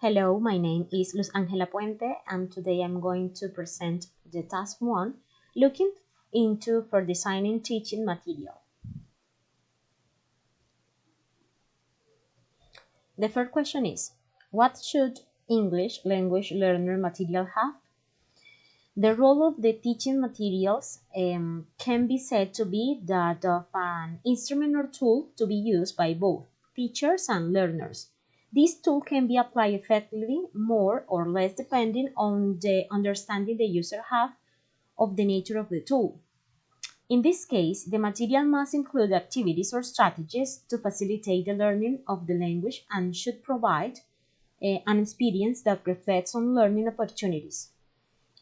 Hello, my name is Luz Angela Puente, and today I'm going to present the task 1, looking into for designing teaching material. The first question is, what should English language learner material have? The role of the teaching materials can be said to be that of an instrument or tool to be used by both teachers and learners. This tool can be applied effectively more or less depending on the understanding the user has of the nature of the tool. In this case, the material must include activities or strategies to facilitate the learning of the language and should provide an experience that reflects on learning opportunities.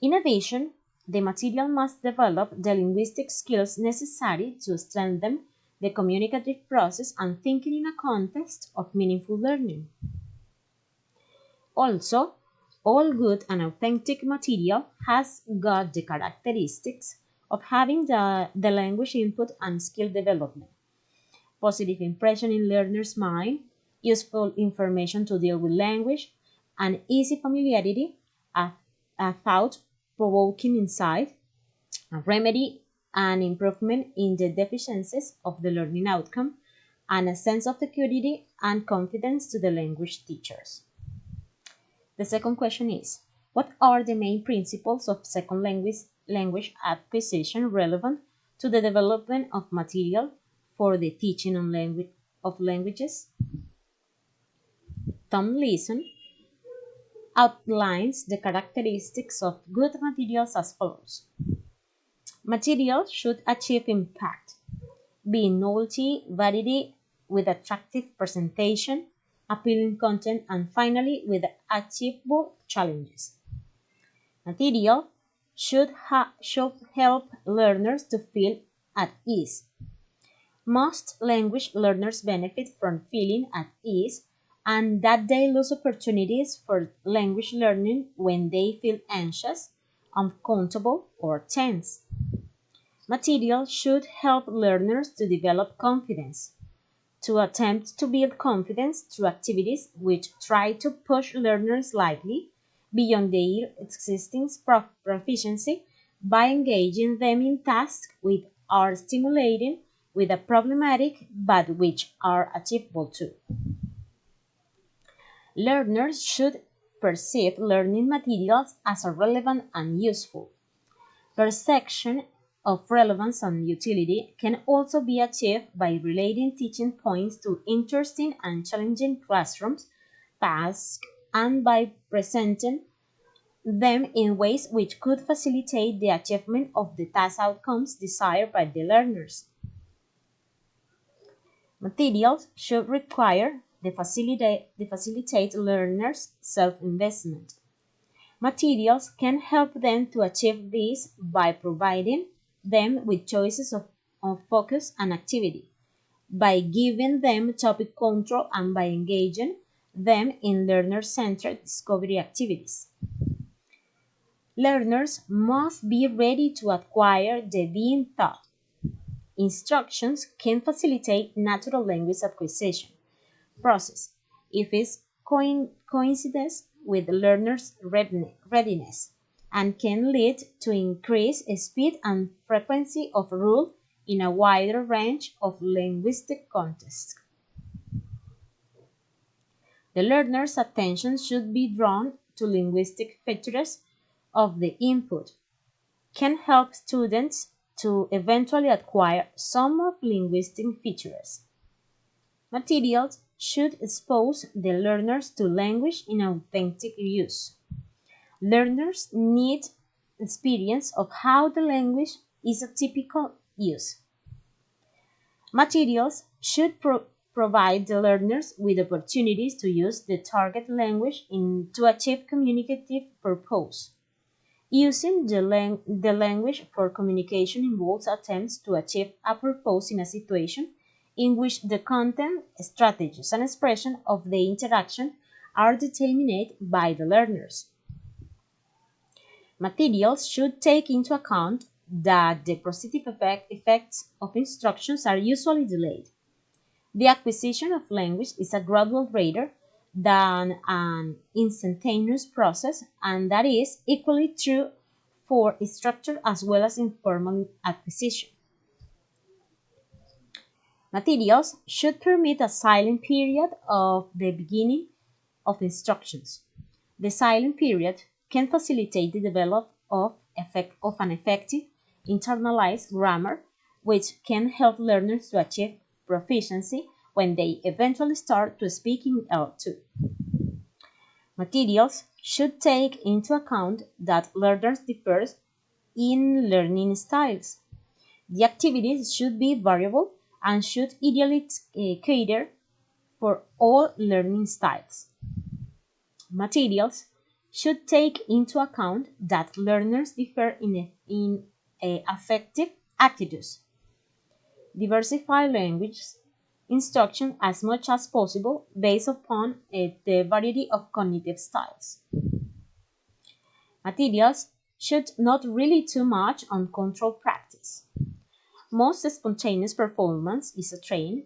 In addition, the material must develop the linguistic skills necessary to strengthen the communicative process and thinking in a context of meaningful learning. Also, all good and authentic material has got the characteristics of having the language input and skill development, positive impression in learner's mind, useful information to deal with language, and easy familiarity, a thought-provoking insight, a remedy and improvement in the deficiencies of the learning outcome, and a sense of security and confidence to the language teachers. The second question is, what are the main principles of second language acquisition relevant to the development of material for the teaching of languages? Tom Leeson outlines the characteristics of good materials as follows. Material should achieve impact, be novelty, variety, with attractive presentation, appealing content, and finally with achievable challenges. Material should help learners to feel at ease. Most language learners benefit from feeling at ease and that they lose opportunities for language learning when they feel anxious, uncomfortable, or tense. Material should help learners to develop confidence, to attempt to build confidence through activities which try to push learners slightly beyond their existing proficiency by engaging them in tasks which are stimulating with a problematic but which are achievable too. Learners should perceive learning materials as relevant and useful. Perception of relevance and utility can also be achieved by relating teaching points to interesting and challenging classrooms tasks and by presenting them in ways which could facilitate the achievement of the task outcomes desired by the learners. Materials should require the facilitate learners' self-investment. Materials can help them to achieve this by providing them with choices of focus and activity, by giving them topic control, and by engaging them in learner-centered discovery activities. Learners must be ready to acquire the being taught. Instructions can facilitate natural language acquisition process if it coincides with learners' readiness and can lead to increased speed and frequency of rule in a wider range of linguistic contexts. The learner's attention should be drawn to linguistic features of the input, can help students to eventually acquire some of linguistic features. Materials should expose the learners to language in authentic use. Learners need experience of how the language is a typical use. Materials should provide the learners with opportunities to use the target language to achieve communicative purpose. Using the language for communication involves attempts to achieve a purpose in a situation in which the content, strategies, and expression of the interaction are determined by the learners. Materials should take into account that the positive effects of instructions are usually delayed. The acquisition of language is a gradual rate than an instantaneous process, and that is equally true for structured as well as informal acquisition. Materials should permit a silent period of the beginning of instructions. The silent period can facilitate the development of an effective internalized grammar, which can help learners to achieve proficiency when they eventually start to speak in L2. Materials should take into account that learners differ in learning styles. The activities should be variable and should ideally cater for all learning styles. Materials should take into account that learners differ in affective attitudes. Diversify language instruction as much as possible based upon the variety of cognitive styles. Materials should not rely too much on controlled practice. Most spontaneous performance is a trained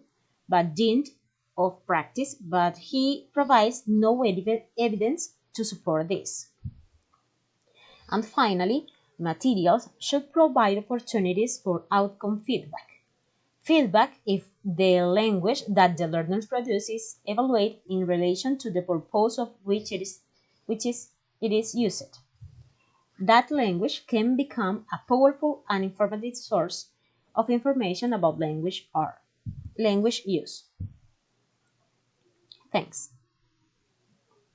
but dint of practice, but he provides no evidence to support this. And finally, materials should provide opportunities for outcome feedback. Feedback if the language that the learner produces is evaluated in relation to the purpose of which it is used. That language can become a powerful and informative source of information about language use. Thanks.